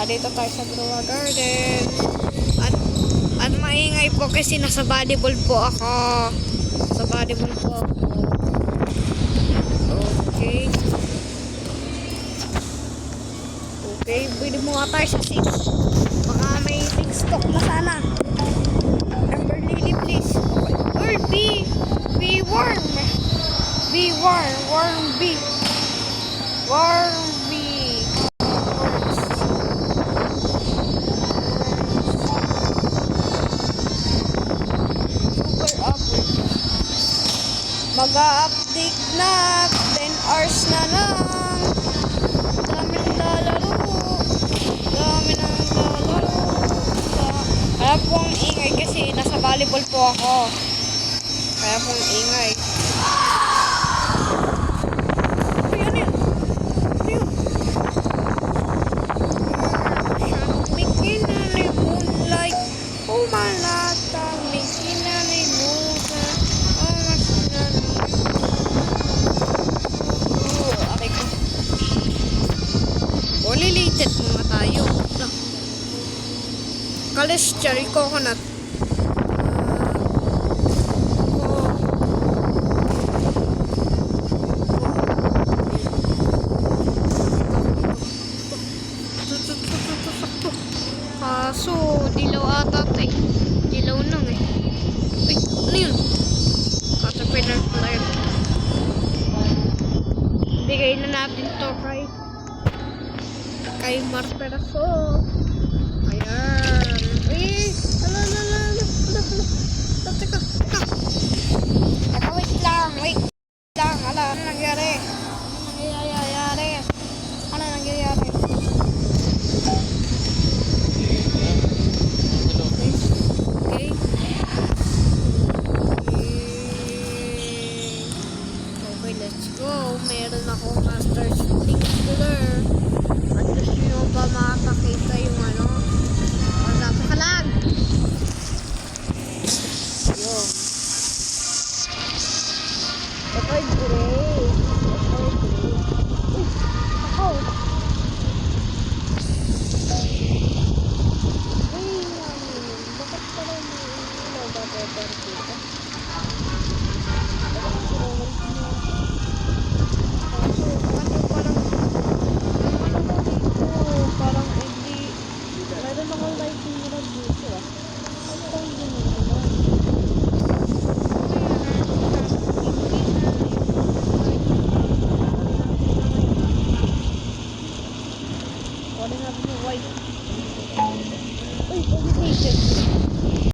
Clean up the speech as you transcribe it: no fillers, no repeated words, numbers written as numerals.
Dito tayo sa Grua Garden. At maingay po kasi nasa volleyball po ako. Sa volleyball po ako. Okay. Okay, pwede mo nga tayo sa 6. Baka may 6 stock na sana. Number Lily, please. Or B. B worm. B worm. Worm B. Worm B. Super up. Mag-update na. 10 hours na lang. Dami nang lalaro. Dami nang lalaro. Kaya po ang ingay kasi nasa volleyball po ako. Kaya po ang ingay. Uy, ano yun? Ano yun? Mikina ni moonlight. Pumalata. Mikina ni Musa. Oh, masina ni. Okay ko. Related mga tayo. Kalis cherry coconut. Kaso, dilaw ata ito eh. Dilaw nang eh. Uy, ano yun? Caterpillar pala yun. Bigay na natin to kay Marperaso. Ayan. Uy, ala. Teka. Wait lang. Ala, ano nangyari? Ano nangyayari? Okay, let's go. Meron akong master shooting killer. At gusto nyo ba makakita yung ano? Napakalag! Yun. Ako'y gray. Uy! Ako! Uy, namin. Bakit pala may ilaw ba better dito? Parang hindi meron akong lighting na dito ano kung hindi naman wala natin yung white. Uy, positive.